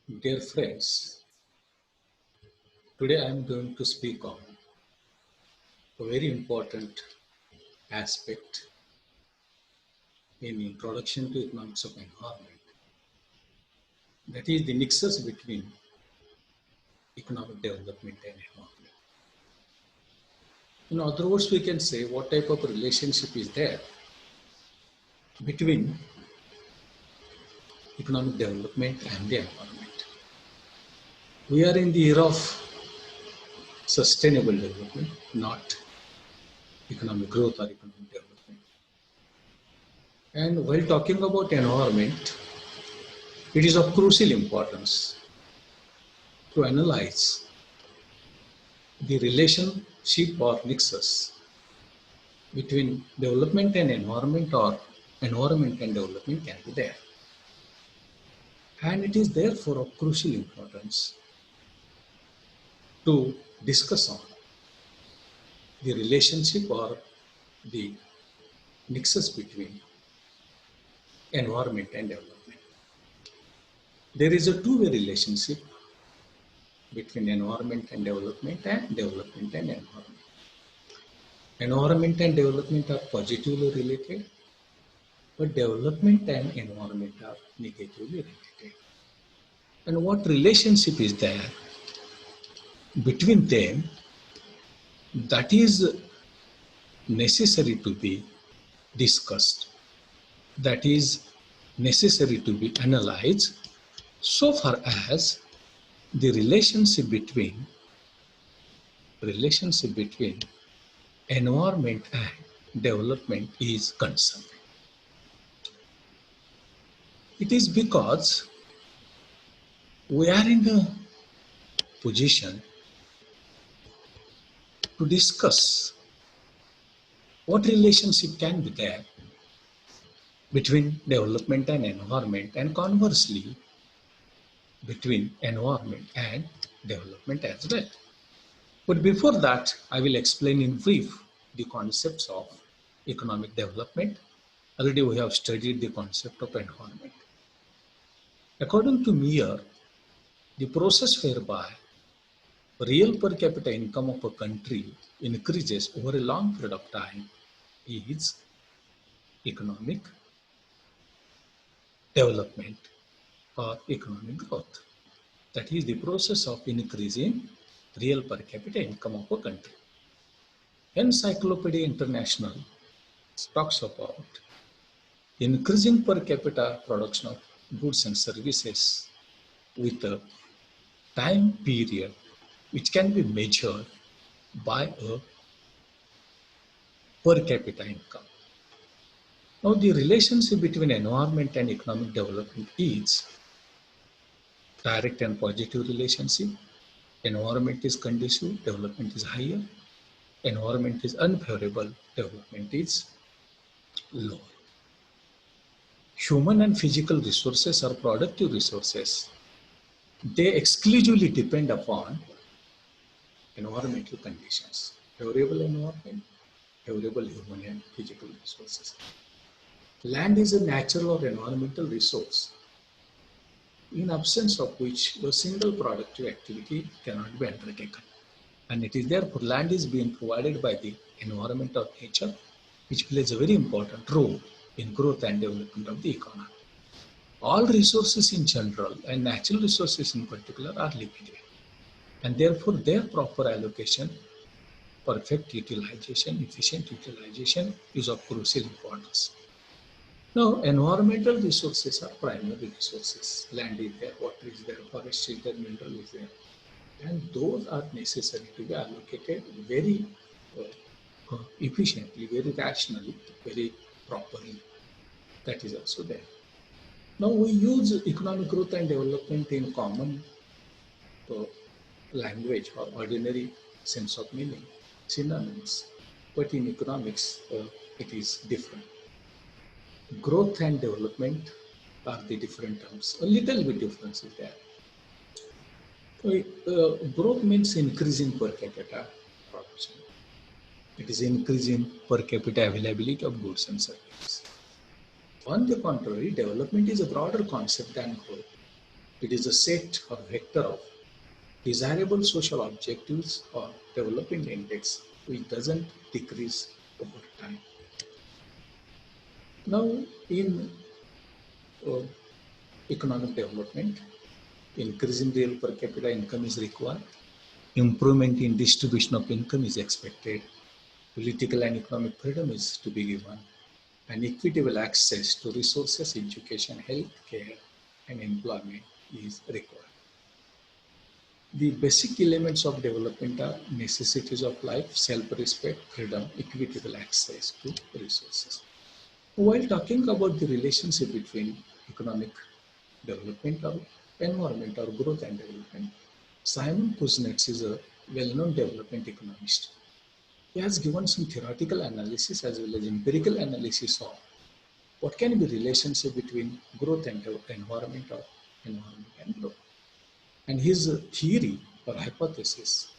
Dear friends, today I am going to speak on a very important aspect in introduction to economics of environment. That is the nexus between economic development and environment. In other words, we can say what type of relationship is there between economic development and the environment. We are in the era of sustainable development, not economic growth or economic development. And while talking about environment, it is of crucial importance to analyze the relationship or nexus between development and environment or environment and development can be there. And it is therefore of crucial importance to discuss on the relationship or the nexus between environment and development. There is a two-way relationship between environment and development and environment. Environment and development are positively related, but development and environment are negatively related. And what relationship is there between them that is necessary to be discussed, that is necessary to be analyzed, so far as the relationship between environment and development is concerned. It is because we are in a position to discuss what relationship can be there between development and environment, and conversely between environment and development as well. But before that, I will explain in brief the concepts of economic development. Already we have studied the concept of environment. According to Meyer, the process whereby real per capita income of a country increases over a long period of time is economic development or economic growth. That is the process of increasing real per capita income of a country. Encyclopedia International talks about increasing per capita production of goods and services with a time period which can be measured by a per capita income. Now, the relationship between environment and economic development is direct and positive relationship. Environment is conducive, development is higher. Environment is unfavorable, development is lower. Human and physical resources are productive resources. They exclusively depend upon environmental conditions. Favorable environment, favorable human and physical resources. Land is a natural or environmental resource, in absence of which a single productive activity cannot be undertaken. And it is therefore land is being provided by the environment of nature, which plays a very important role in growth and development of the economy. All resources in general and natural resources in particular are limited, and therefore their proper allocation, perfect utilization, efficient utilization is of crucial importance. Now, environmental resources are primary resources. Land is there, water is there, forest is there, mineral is there. And those are necessary to be allocated very efficiently, very rationally, very properly. That is also there. Now, we use economic growth and development in common language or ordinary sense of meaning, synonyms. But in economics, it is different. Growth and development are the different terms. A little bit difference is there. Growth means increasing per capita production. It is increasing per capita availability of goods and services. On the contrary, development is a broader concept than growth. It is a set or vector of desirable social objectives or development index which doesn't decrease over time. Now, in uh, economic development, increasing real per capita income is required. Improvement in distribution of income is expected. Political and economic freedom is to be given. And equitable access to resources, education, health care, and employment is required. The basic elements of development are necessities of life, self-respect, freedom, equitable access to resources. While talking about the relationship between economic development or environment or growth and development, Simon Kuznets is a well-known development economist. He has given some theoretical analysis as well as empirical analysis of what can be relationship between growth and environment or environment and growth. And his theory or hypothesis,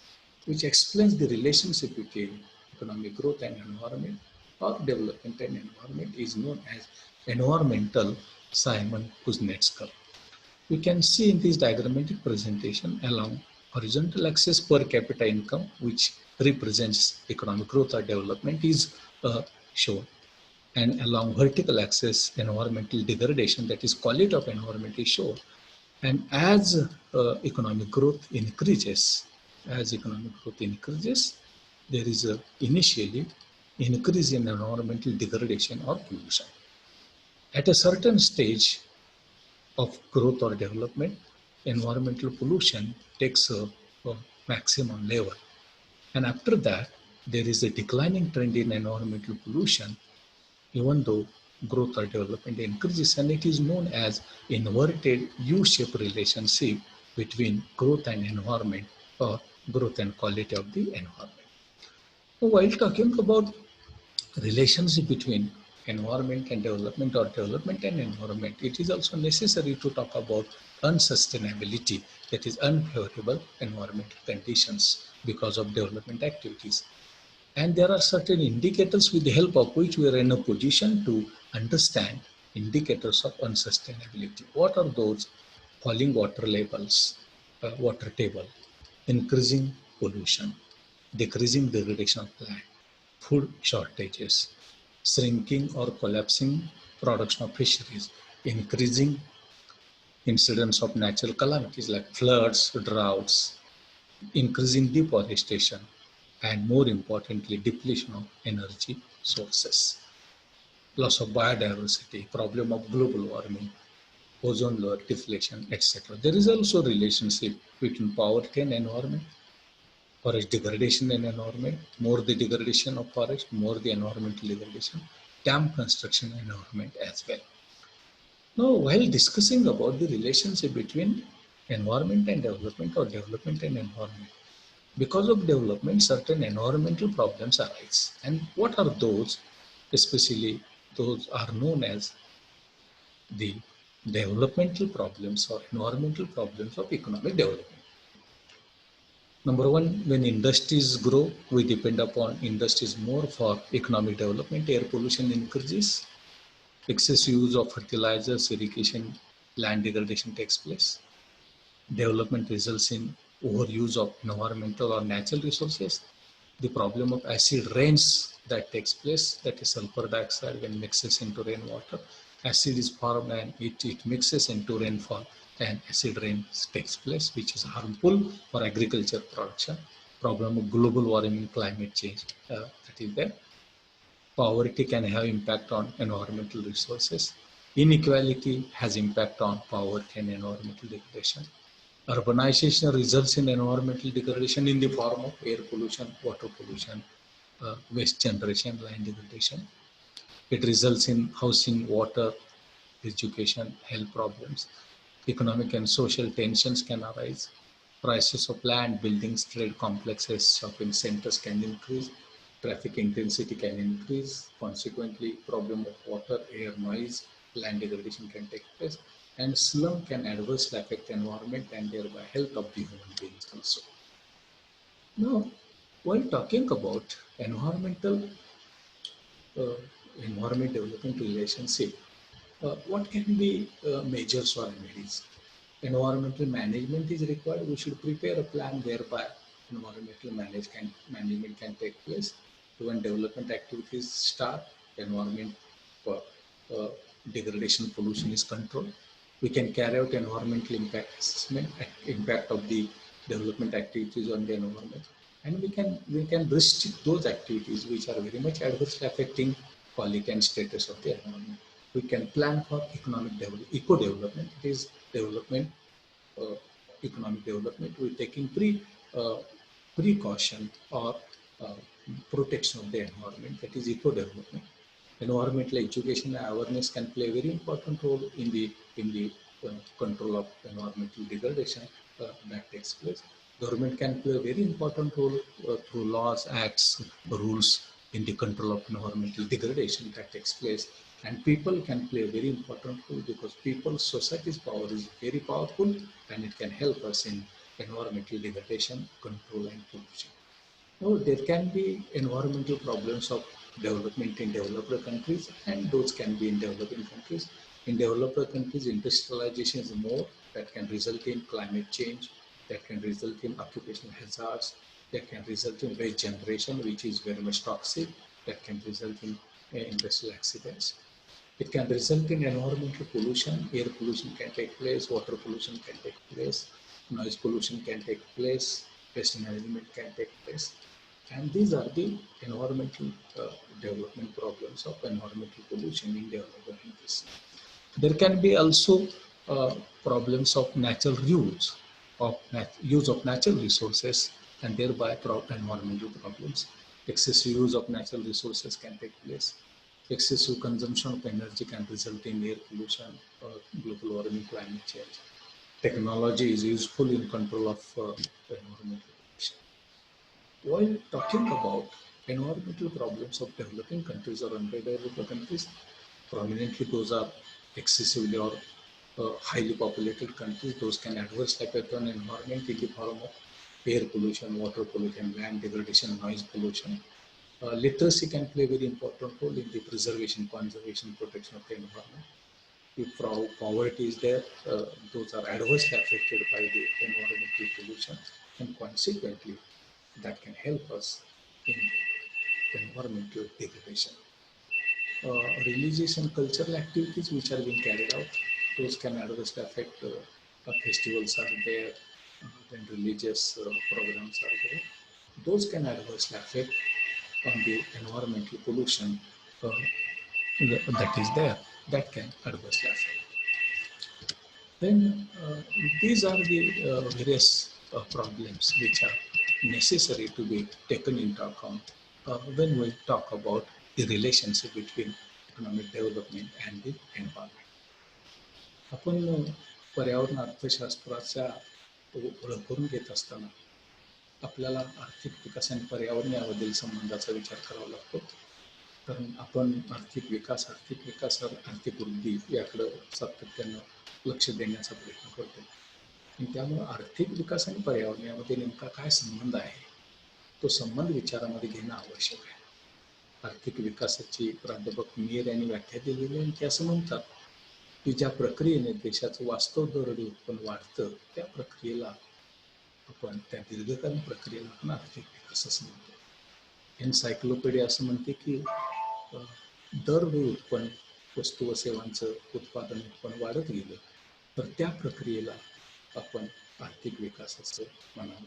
which explains the relationship between economic growth and environment or development and environment, is known as environmental Simon-Kuznets curve. We can see in this diagrammatic presentation along horizontal axis per capita income, which represents economic growth or development, is shown. And along vertical axis, environmental degradation, that is quality of environment, is shown. And as economic growth increases, there is initially increase in environmental degradation or pollution. At a certain stage of growth or development, environmental pollution takes a maximum level. And after that, there is a declining trend in environmental pollution, even though growth or development increases, and it is known as inverted U-shaped relationship between growth and environment or growth and quality of the environment. While talking about relationship between environment and development or development and environment, it is also necessary to talk about unsustainability, that is unfavorable environmental conditions because of development activities. And there are certain indicators with the help of which we are in a position to understand indicators of unsustainability. What are those? Falling water levels, water table, increasing pollution, decreasing degradation of land, food shortages, shrinking or collapsing production of fisheries, increasing incidence of natural calamities like floods, droughts, increasing deforestation, and more importantly, depletion of energy sources, loss of biodiversity, problem of global warming, ozone layer deflection, etc. There is also a relationship between poverty and environment, forest degradation and environment, more the degradation of forest, more the environmental degradation, dam construction and environment as well. Now, while discussing about the relationship between environment and development or development and environment, because of development, certain environmental problems arise. And what are those? Especially those are known as the developmental problems or environmental problems of economic development. Number one, when industries grow, we depend upon industries more for economic development. Air pollution increases, excess use of fertilizers, irrigation, land degradation takes place. Development results in overuse of environmental or natural resources. The problem of acid rains that takes place, that is sulfur dioxide when mixes into rainwater. Acid is formed and it mixes into rainfall, and acid rain takes place, which is harmful for agriculture production. Problem of global warming, climate change, that is there. Poverty can have impact on environmental resources. Inequality has impact on poverty and environmental degradation. Urbanization results in environmental degradation in the form of air pollution, water pollution, waste generation, land degradation. It results in housing, water, education, health problems. Economic and social tensions can arise. Prices of land, buildings, trade complexes, shopping centers can increase. Traffic intensity can increase. Consequently, problem of water, air, noise, land degradation can take place. And slum can adversely affect environment and thereby health of the human beings also. Now, while talking about uh, environment development relationship, what can be measures or remedies? environmental management is required, we should prepare a plan whereby management can take place. When development activities start, environment uh, uh, degradation, pollution is controlled. We can carry out environmental impact assessment, impact of the development activities on the environment, and we can restrict those activities which are very much adversely affecting quality and status of the environment. We can plan for eco development. It is development, uh, economic development. We're taking precaution or uh, protection of the environment. That is eco development. Environmental education and awareness can play a very important role in the control of environmental degradation that takes place. Government can play a very important role through laws, acts, rules in the control of environmental degradation that takes place. And people can play a very important role because society's power is very powerful, and it can help us in environmental degradation, control, and pollution. No, there can be environmental problems of development in developed countries, and those can be in developing countries. In developed countries, industrialization is more, that can result in climate change, that can result in occupational hazards, that can result in waste generation, which is very much toxic, that can result in industrial accidents. It can result in environmental pollution. Air pollution can take place, water pollution can take place, noise pollution can take place, pest management can take place. And these are the environmental development problems of environmental pollution in developed countries. There can be also problems of natural use of natural resources, and thereby environmental problems. Excessive use of natural resources can take place. Excessive consumption of energy can result in air pollution, global warming, climate change. Technology is useful in control of environmental pollution. While talking about environmental problems of developing countries or underdeveloped countries, prominently those are excessively or highly populated countries. Those can adversely affect on environment in the form of air pollution, water pollution, land degradation, noise pollution. Literacy can play a very important role in the preservation, conservation, protection of the environment. If poverty is there, those are adversely affected by the environmental pollution, and consequently, that can help us in environmental degradation. Religious and cultural activities which are being carried out, those can adversely affect festivals are there, then religious programs are there. Those can adversely affect on the environmental pollution that is there, that can adversely affect. Then these are the various problems which are necessary to be taken into account when we talk about the relationship between economic development and the environment. आपण पर्यावरण अर्थशास्त्राच्या ओळख करून घेत असताना आपल्याला आर्थिक विकास आणि पर्यावरण यामधील संबंधाचा विचार करावा लागतो. कारण आपण आर्थिक विकास आर्थिक वृद्धी याकडे सातत्यानं लक्ष देण्याचा प्रयत्न करतो. आणि त्यामुळे आर्थिक विकास आणि पर्यावरण यामध्ये नेमका काय संबंध आहे, तो संबंध विचारामध्ये घेणं आवश्यक आहे. आर्थिक विकासाची प्राध्यापक मीर यांनी व्याख्या दिलेली आहे, की असं म्हणतात की ज्या प्रक्रियेने देशाचं वास्तव दरडी उत्पन्न वाढतं, त्या प्रक्रियेला आपण त्या दीर्घकालीन प्रक्रियेला आपण आर्थिक विकास असं म्हणतो. एनसायक्लोपीडिया असं म्हणते की दरवेळी उत्पन्न, वस्तू व सेवांचं उत्पन्न वाढत गेलं तर त्या प्रक्रियेला आपण आर्थिक विकास असं म्हणावं.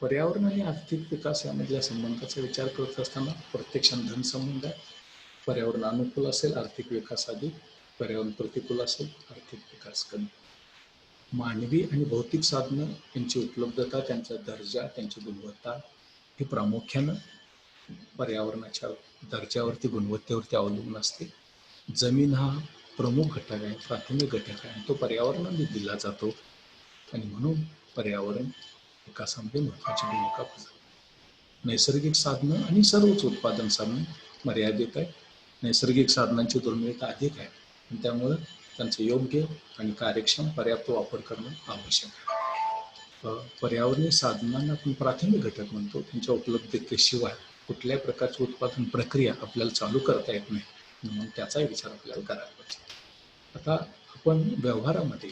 पर्यावरण आणि आर्थिक विकास यामधल्या संबंधाचा विचार करत असताना प्रत्यक्षात धन संबंध आहे. पर्यावरण अनुकूल असेल आर्थिक विकास अधिक, पर्यावरण प्रतिकूल असेल आर्थिक विकास कमी. मानवी आणि भौतिक साधनं यांची उपलब्धता, त्यांचा दर्जा, त्यांची गुणवत्ता ही प्रामुख्यानं पर्यावरणाच्या दर्जावरती, गुणवत्तेवरती अवलंबून असते. जमीन हा प्रमुख घटक आहे, प्राथमिक घटक आहे, तो पर्यावरणाने दिला जातो आणि म्हणून पर्यावरण विकासामध्ये महत्त्वाची भूमिका बजावते. नैसर्गिक साधनं आणि सर्वच उत्पादन साधनं मर्यादित आहे. नैसर्गिक साधनांची दुर्मिळता अधिक आहे आणि त्यामुळं त्यांचं योग्य आणि कार्यक्षम पर्याप्त वापर करणं आवश्यक आहे. पर्यावरणीय साधनांना आपण प्राथमिक घटक म्हणतो. त्यांच्या उपलब्धतेशिवाय कुठल्याही प्रकारची उत्पादन प्रक्रिया आपल्याला चालू करता येत नाही, म्हणून त्याचाही विचार आपल्याला करायला पाहिजे. आता आपण व्यवहारामध्ये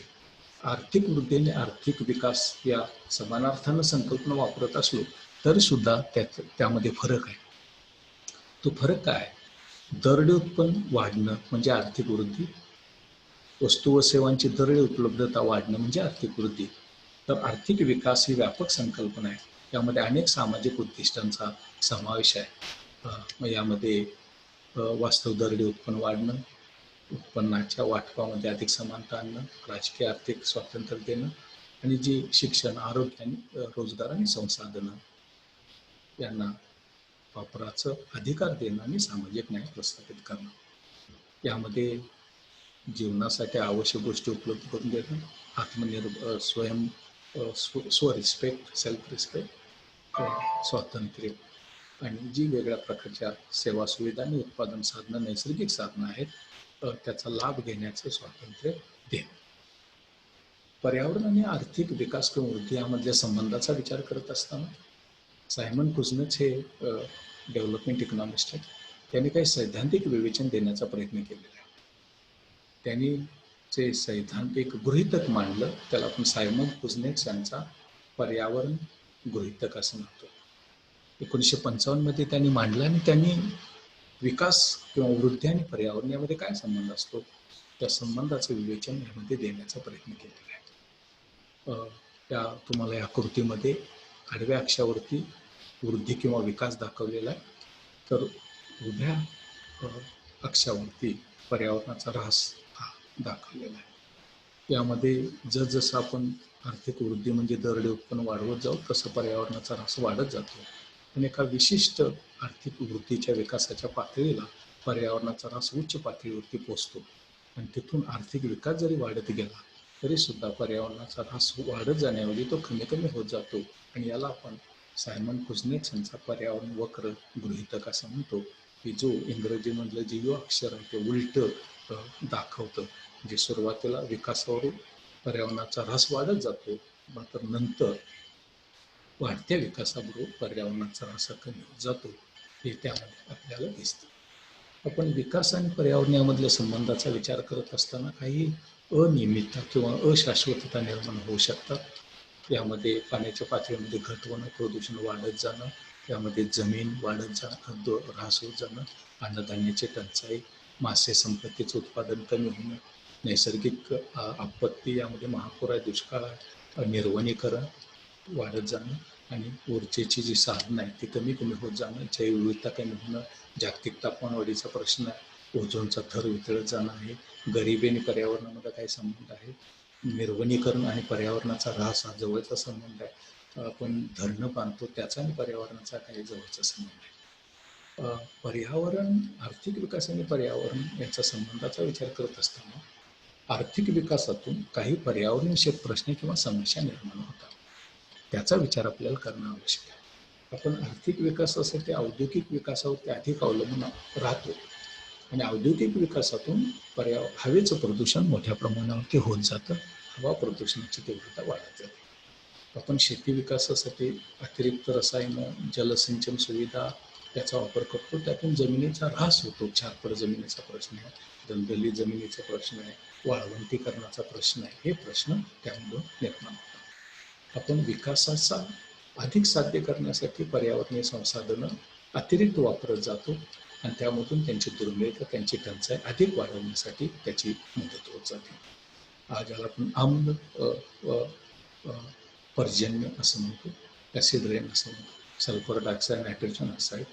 आर्थिक वृद्धी आणि आर्थिक विकास या समानार्थानं संकल्पना वापरत असलो तरी सुद्धा त्यामध्ये फरक आहे. तो फरक काय आहे? दरडोई उत्पन्न वाढणं म्हणजे आर्थिक वृद्धी, वस्तू व सेवांची दरडोई उपलब्धता वाढणं म्हणजे आर्थिक वृद्धी. तर आर्थिक विकास ही व्यापक संकल्पना आहे. यामध्ये अनेक सामाजिक उद्दिष्टांचा समावेश आहे. मग यामध्ये वास्तव दरडोई उत्पन्न वाढणं, उत्पन्नाच्या वाटपामध्ये अधिक समानता आणणं, राजकीय आर्थिक स्वातंत्र्य देणं आणि जी शिक्षण, आरोग्य आणि रोजगार आणि संसाधनं यांना वापराचं अधिकार देणं आणि सामाजिक न्याय प्रस्थापित करणं. यामध्ये जीवनासाठी आवश्यक गोष्टी उपलब्ध करून देणं, आत्मनिर्भर स्वरिस्पेक्ट, सेल्फ रिस्पेक्ट, स्वातंत्र्य आणि जी वेगळ्या प्रकारच्या सेवा सुविधा आणि उत्पादन साधनं, नैसर्गिक साधनं आहेत त्याचा लाभ घेण्याचं स्वातंत्र्य देणं. पर्यावरण आणि आर्थिक विकास किंवा वृद्धी यामधल्या संबंधाचा विचार करत असताना सायमन कुझनेट्स हे डेव्हलपमेंट इकॉनॉमिस्ट आहेत. त्यांनी काही सैद्धांतिक विवेचन देण्याचा प्रयत्न केलेला आहे. त्यांनी जे सैद्धांतिक गृहीतक मांडलं त्याला आपण सायमन कुझनेट्स यांचा पर्यावरण गृहीतक असं म्हणतो. 1955 मध्ये त्यांनी मांडलं आणि त्यांनी विकास किंवा वृद्धी आणि पर्यावरण यामध्ये काय संबंध असतो त्या संबंधाचं विवेचन यामध्ये देण्याचा प्रयत्न केलेला आहे. त्या तुम्हाला या कृतीमध्ये आडव्या अक्षावरती वृद्धी किंवा विकास दाखवलेला आहे, तर उभ्या अक्षावरती पर्यावरणाचा ऱ्हास हा दाखवलेला आहे. यामध्ये जसजसं आपण आर्थिक वृद्धी म्हणजे दरडोई उत्पन्न वाढवत जाऊ तसं पर्यावरणाचा ऱ्हास वाढत जातो. पण एका विशिष्ट आर्थिक वृद्धीच्या विकासाच्या पातळीला पर्यावरणाचा ऱ्हास उच्च पातळीवरती पोहोचतो आणि तिथून आर्थिक विकास जरी वाढत गेला तरी सुद्धा पर्यावरणाचा ऱ्हास वाढत जाण्याऐवजी तो कमी कमी होत जातो आणि याला आपण सायमन कुझनेट्स यांचा पर्यावरण वक्र गृहीतक असं म्हणतो, की जो इंग्रजीमधलं जे यु अक्षर आहे ते उलट दाखवतं. म्हणजे सुरुवातीला विकासावरून पर्यावरणाचा ऱ्हास वाढत जातो, मात्र नंतर वाढत्या विकासाबरोबर पर्यावरणाचा ऱ्हास कमी होत जातो हे त्यामध्ये आपल्याला दिसतं. आपण विकास आणि पर्यावरण यामधल्या संबंधाचा विचार करत असताना काही अनियमितता किंवा अशाश्वतता निर्माण होऊ शकतात. यामध्ये पाण्याच्या पातळीमध्ये घट होणं, प्रदूषण वाढत जाणं, यामध्ये जमीन वाढत जाणं, ऱ्हास होत जाणं, अन्नधान्याची टंचाई, मासे संपत्तीचं उत्पादन कमी होणं, नैसर्गिक आपत्ती यामध्ये महापूर, दुष्काळ, निर्वनीकरण वाढत जाणं आणि ऊर्जेची जी साधनं आहेत ती कमी कमी होत जाणं, जैवविविधता कमी होणं, जागतिक तापमानवाढीचा प्रश्न आहे, ओझोनचा थर वितळत जाणं आहे, गरिबी आणि पर्यावरणामध्ये काय संबंध आहे, निर्वनीकरण आणि पर्यावरणाचा ऱ्हास हा जवळचा संबंध आहे, आपण धरणं बांधतो त्याचा आणि पर्यावरणाचा काही जवळचा संबंध आहे. पर्यावरण, आर्थिक विकास आणि पर्यावरण यांचा संबंधाचा विचार करत असताना आर्थिक विकासातून काही पर्यावरणविषयक प्रश्न किंवा समस्या निर्माण होतात. त्याचा विचार आपल्याला करणं आवश्यक आहे. आपण आर्थिक विकासासाठी औद्योगिक विकासावरती अधिक अवलंबून राहतो आणि औद्योगिक विकासातून हवेचं प्रदूषण मोठ्या प्रमाणावरती होत जातं, हवा प्रदूषणाची तीव्रता वाढत जाते. आपण शेती विकासासाठी अतिरिक्त रसायनं, जलसिंचन सुविधा याचा वापर करतो, त्यातून जमिनीचा ऱ्हास होतो, क्षारपड जमिनीचा प्रश्न आहे, दलदली जमिनीचा प्रश्न आहे, वाळवंटीकरणाचा प्रश्न आहे, हे प्रश्न त्यामधून निर्माण होतात. आपण विकासाचा अधिक साध्य करण्यासाठी पर्यावरणीय संसाधनं अतिरिक्त वापरत जातो आणि त्यामधून त्यांची दुर्मिळता, त्यांची टंचाई अधिक वाढवण्यासाठी त्याची मदत होत जाते. आज याला आपण आम्ल पर्जन्य असं म्हणतो, ॲसिड रेन असं म्हणतो. सल्फर डायऑक्साईड, नायट्रोजन ऑक्साईड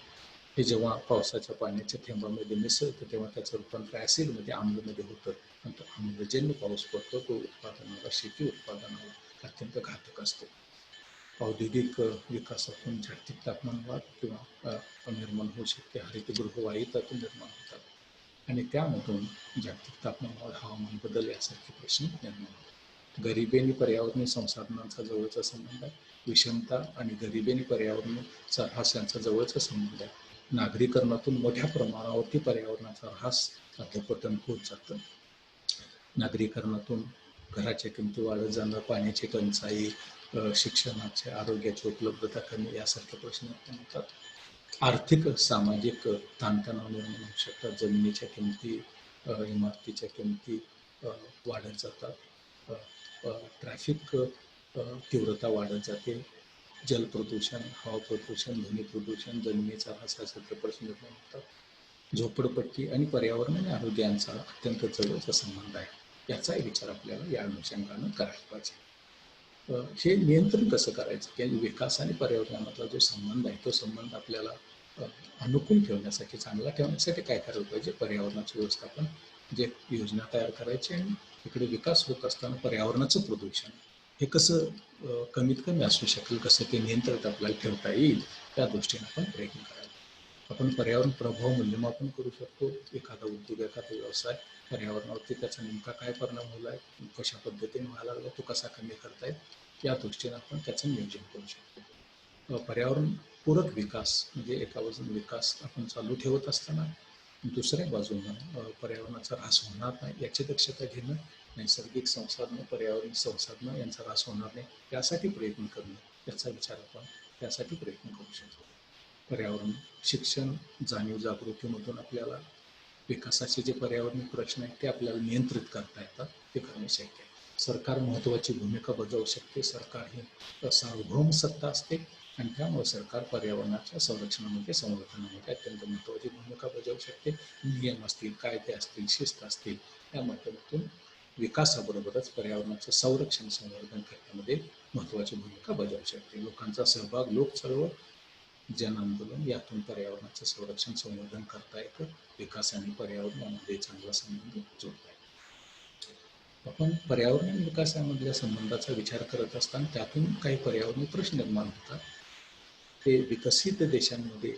हे जेव्हा पावसाच्या पाण्याच्या थेंबामध्ये मिसळतं तेव्हा त्याचं रूपांतर ॲसिडमध्ये, आम्लमध्ये होतं आणि तो आम्लजन्य पाऊस पडतो, तो उत्पादनाला, शेती उत्पादनाला अत्यंत घातक असतो. औद्योगिक विकासातून जागतिक तापमान वाढ किंवा निर्माण होऊ शकते, हरितगृह वायू त्यातून निर्माण होतात आणि त्यामधून जागतिक तापमान वाढ, हवामान बदल यासारखे प्रश्न निर्माण होतात. गरिबी आणि पर्यावरणीय संसाधनांचा जवळचा संबंध आहे. विषमता आणि गरिबी आणि पर्यावरणाचा ऱ्हास यांचा जवळचा संबंध आहे. नागरीकरणातून मोठ्या प्रमाणावरती पर्यावरणाचा ऱ्हास अधपतन होत जातं. नागरीकरणातून घराच्या किमती वाढत जाणं, पाण्याची टंचाई, शिक्षणाची, आरोग्याची उपलब्धता कमी यासारखे प्रश्न होतात. आर्थिक सामाजिक ताणतणाव निर्माण होऊ शकतात. जमिनीच्या किमती, इमारतीच्या किमती वाढत जातात. ट्रॅफिक तीव्रता वाढत जाते, जल प्रदूषण, हवा प्रदूषण, ध्वनी प्रदूषण, जमिनीचा ऱ्हासासारखे प्रश्न निर्माण होतात. झोपडपट्टी आणि पर्यावरण आणि आरोग्य यांचा अत्यंत जवळचा संबंध आहे. याचाही विचार आपल्याला या अनुषंगानं करायला पाहिजे. हे नियंत्रण कसं करायचं, की विकास आणि पर्यावरणामधला जो संबंध आहे तो संबंध आपल्याला अनुकूल ठेवण्यासाठी, चांगला ठेवण्यासाठी काय करायला पाहिजे, पर्यावरणाचं व्यवस्थापन, जे योजना तयार करायची आणि इकडे विकास होत असताना पर्यावरणाचं प्रदूषण हे कसं कमीत कमी असू शकेल, कसं ते नियंत्रित आपल्याला ठेवता येईल, त्या दृष्टीने आपण प्रयत्न करायला. आपण पर्यावरण प्रभाव मूल्यमापन करू शकतो. एखादा उद्योग, एखादा व्यवसाय पर्यावरणावरती त्याचा नेमका काय परिणाम होला आहे, कशा पद्धतीने व्हायला लागला, तो कसा कमी करता येईल, या दृष्टीने आपण त्याचं नियोजन करू शकतो. पर्यावरण पूरक विकास म्हणजे एका बाजूने विकास आपण चालू ठेवत असताना दुसऱ्या बाजूनं पर्यावरणाचा ऱ्हास होणार नाही याची दक्षता घेणं, नैसर्गिक संसाधनं, पर्यावरण संसाधनं यांचा ऱ्हास होणार नाही यासाठी प्रयत्न करणं, याचा विचार आपण त्यासाठी प्रयत्न करू शकतो. पर्यावरण शिक्षण, जाणीव जागृतीमधून आपल्याला विकासाचे जे पर्यावरणीय प्रश्न आहेत ते आपल्याला नियंत्रित करता येतात, ते करणे शक्य आहे. सरकार महत्त्वाची भूमिका बजावू शकते. सरकार ही सार्वभौम सत्ता असते आणि त्यामुळे सरकार पर्यावरणाच्या संरक्षणामध्ये, संवर्धनामध्ये अत्यंत महत्त्वाची भूमिका बजावू शकते. नियम असतील, कायदे असतील, शिस्त असतील, या माध्यमातून विकासाबरोबरच पर्यावरणाचं संरक्षण, संवर्धन करण्यामध्ये महत्त्वाची भूमिका बजावू शकते. लोकांचा सहभाग, लोक चळवळ, जन आंदोलन यातून पर्यावरणाचं संरक्षण, संवर्धन करता येतं. विकास आणि पर्यावरण यामध्ये चांगला संबंध जोडता येतो. आपण पर्यावरण आणि विकास यामधल्या संबंधाचा विचार करत असताना त्यातून काही पर्यावरणीय प्रश्न निर्माण होतात. ते विकसित देशांमध्ये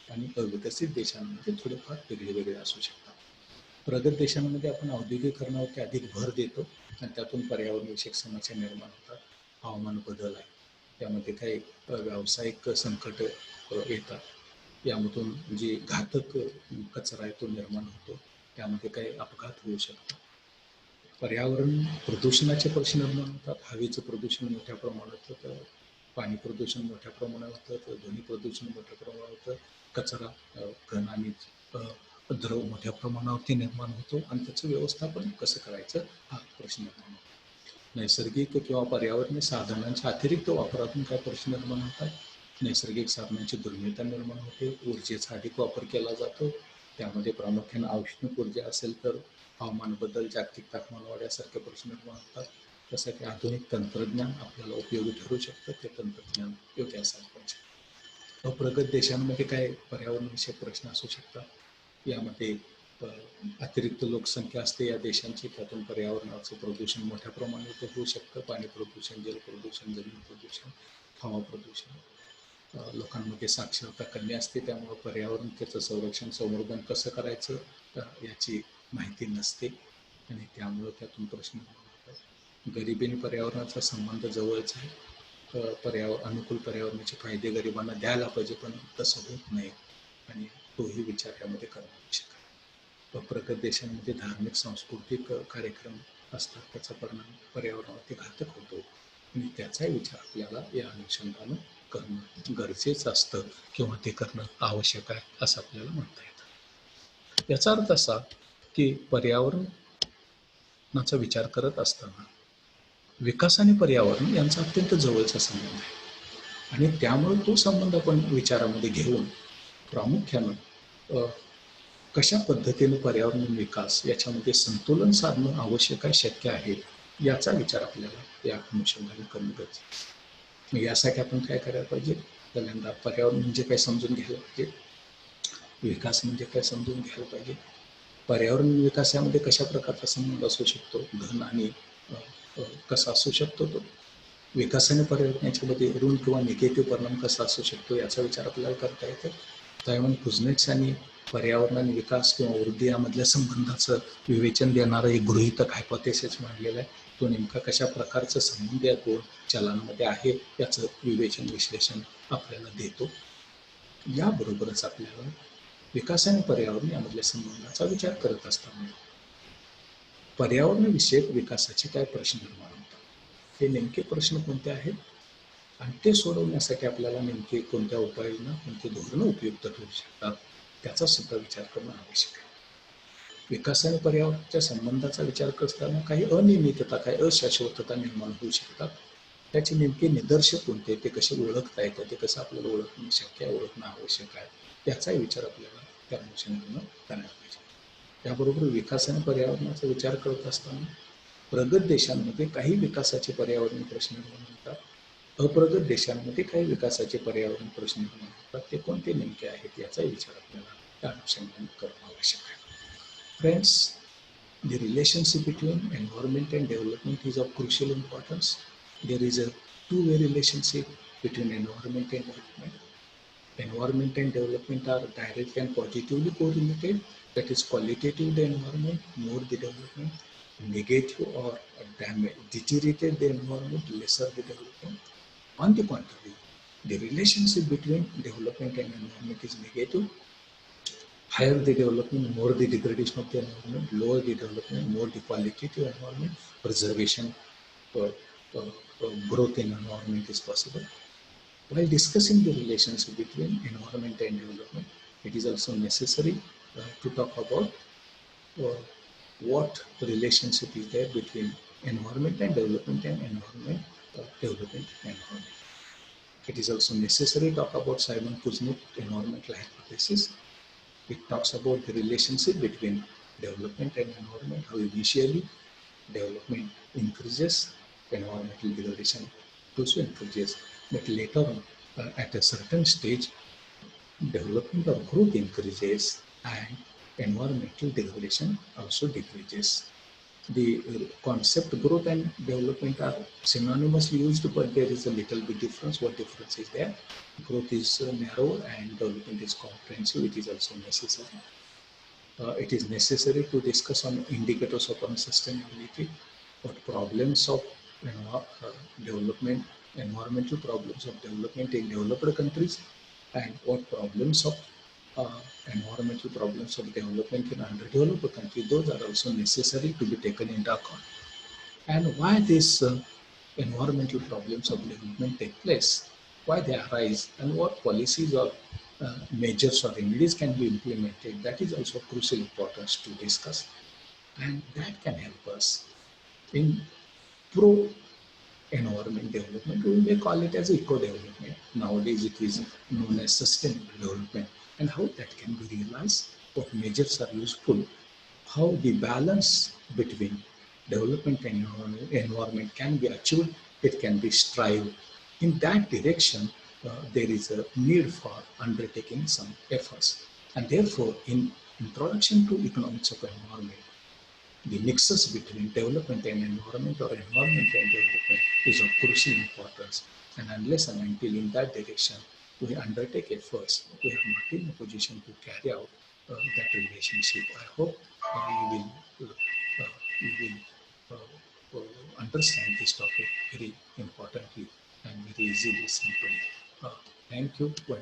आणि अविकसित देशांमध्ये थोडेफार वेगळे वेगळे असू शकतात. प्रगत देशांमध्ये आपण औद्योगिकरणावरती अधिक भर देतो आणि त्यातून पर्यावरणविषयक समस्या निर्माण होतात. हवामान बदल आहे, त्यामध्ये काही व्यावसायिक संकट येतात, यामधून जे घातक कचरा आहे तो निर्माण होतो, त्यामध्ये काही अपघात होऊ शकतात. पर्यावरण प्रदूषणाचे प्रश्न निर्माण होतात. हवेचं प्रदूषण मोठ्या प्रमाणात होतं, पाणी प्रदूषण मोठ्या प्रमाणात होतं, ध्वनी प्रदूषण मोठ्या प्रमाणात होतं, कचरा, घन आणि द्रव मोठ्या प्रमाणावरती निर्माण होतो आणि त्याचं व्यवस्थापन कसं करायचं हा प्रश्न निर्माण होतो. नैसर्गिक किंवा पर्यावरणीय साधनांच्या अतिरिक्त वापरातून काय प्रश्न निर्माण होतात. नैसर्गिक साधनांची दुर्मिळता निर्माण होते, ऊर्जेचा अधिक वापर केला जातो, त्यामध्ये प्रामुख्याने औष्णिक ऊर्जा असेल तर हवामान बदल, जागतिक तापमान वाढ यासारखे प्रश्न निर्माण होतात. त्यासाठी आधुनिक तंत्रज्ञान आपल्याला उपयोगी ठरू शकतं, ते तंत्रज्ञान योग्य असायला पाहिजे. अप्रगत देशांमध्ये काय पर्यावरणविषयक प्रश्न असू शकतात, यामध्ये अतिरिक्त लोकसंख्या असते या देशांची, त्यातून पर्यावरणाचं प्रदूषण मोठ्या प्रमाणात होऊ शकतं. पाणी प्रदूषण, जल प्रदूषण, जमीन प्रदूषण, हवा प्रदूषण. लोकांमध्ये साक्षरता कमी असते, त्यामुळं पर्यावरण त्याचं संरक्षण, संवर्धन कसं करायचं याची माहिती नसते आणि त्यामुळं त्यातून प्रश्न होतात. गरिबी आणि पर्यावरणाचा संबंध जवळचा आहे. अनुकूल पर्यावरणाचे फायदे गरिबांना द्यायला पाहिजे, पण तसं होत नाही आणि तोही विचार यामध्ये करणं आवश्यक आहे. प्रगत देशांमध्ये धार्मिक, सांस्कृतिक कार्यक्रम असतात, त्याचा परिणाम पर्यावरणावरती घातक होतो आणि त्याचाही विचार आपल्याला या अनुषंगानं करणं गरजेचं असतं किंवा ते करणं आवश्यक आहे असं आपल्याला म्हणता येतं. याचा अर्थ असा की पर्यावरणाचा विचार करत असताना विकास आणि पर्यावरण यांचा अत्यंत जवळचा संबंध आहे आणि त्यामुळे तो संबंध आपण विचारामध्ये घेऊन प्रामुख्यानं कशा पद्धतीने पर्यावरण विकास याच्यामध्ये संतुलन साधणं आवश्यक आहे, शक्य आहे, याचा विचार आपल्याला या अनुषंगाने करणं गरजेचं आहे. मग यासाठी आपण काय करायला पाहिजे, पहिल्यांदा पर्यावरण म्हणजे काय समजून घ्यायला पाहिजे, विकास म्हणजे काय समजून घ्यायला पाहिजे. पर्यावरण विकास यामध्ये कशा प्रकारचा संबंध असू शकतो, धन आणि कसा असू शकतो, तो विकास आणि पर्यावरण याच्यामध्ये ऋण किंवा निगेटिव्ह परिणाम कसा असू शकतो याचा विचार आपल्याला करता येतो. सायमन कुझनेट्स आणि पर्यावरण आणि विकास किंवा वृद्धी यामधल्या संबंधाचं विवेचन देणारं एक गृहीतक हायपोथेसिस मांडलेलं आहे. तो नेमका कशा प्रकारचा संबंध या दोन चलांमध्ये आहे याचं विवेचन, विश्लेषण आपल्याला देतो. याबरोबरच आपल्याला विकास आणि पर्यावरण यामधल्या संबंधाचा विचार करत असताना पर्यावरणविषयक विकासाचे काय प्रश्न निर्माण होतात, हे नेमके प्रश्न कोणते आहेत आणि ते सोडवण्यासाठी आपल्याला नेमके कोणत्या उपाययोजना, कोणते धोरणं उपयुक्त ठरू शकतात, त्याचा सुद्धा विचार करणं आवश्यक आहे. विकास आणि पर्यावरणाच्या संबंधाचा विचार करताना काही अनियमितता, काही अशाश्वतता निर्माण होऊ शकतात. त्याचे नेमके निदर्शक कोणते, ते कसे ओळखता येतात, ते कसं आपल्याला ओळखणं शक्य आहे, ओळखणं आवश्यक आहे, त्याचाही विचार आपल्याला त्या अनुषंगाने करायला पाहिजे. त्याबरोबर विकास आणि पर्यावरणाचा विचार करत असताना प्रगत देशांमध्ये काही विकासाचे पर्यावरणीय प्रश्न निर्माण होतात, अप्रगत देशांमध्ये काही विकासाचे पर्यावरण प्रश्न निर्माण होतात. ते कोणते नेमके आहेत याचाही विचार आपल्याला त्या अनुषंगाने करणं आवश्यक आहे. Friends, the relationship between environment and development is of crucial importance. There is a two-way relationship between environment and development. Environment and development are directly and positively correlated. That is, qualitative the environment, more the development. Negative or damage, deteriorated the environment, lesser the development. On the contrary, the relationship between development and environment is negative. Higher the development, more the degradation of the environment, lower the development, more the qualitative environment, preservation, uh, growth in environment is possible. While discussing the relationship between environment and development, it is also necessary to talk about what relationship is there between environment and development and environment, development and environment. It is also necessary to talk about Simon Kuznets environmental hypothesis. It talks about the relationship between development and environment, how initially development increases, environmental degradation also increases, but later on, at a certain stage, development or growth increases and environmental degradation also decreases. The concept growth and development are synonymously used, but there is a little bit difference. What difference is there? Growth is narrow and development is comprehensive. It is also necessary. It is necessary to discuss on indicators of unsustainability, what problems of development, environmental problems of development in developed countries, and what problems of environmental problems of development in underdeveloped countries. Those are also necessary to be taken into account. And why these environmental problems of development take place, why they arise, and what policies or measures or remedies can be implemented, that is also crucial importance to discuss. And that can help us in pro environment development. We may call it as eco development. Nowadays it is known as sustainable development, and how that can be realized, what measures are useful, how the balance between development and environment can be achieved, it can be strived. In that direction, there is a need for undertaking some efforts. And therefore, in Introduction to Economics of Environment, the nexus between development and environment or environment and development is of crucial importance. And unless and until in that direction we undertake efforts, we are not in a position to carry out that relationship. I hope you will understand this topic very importantly and very easily, simply. Thank you. Well,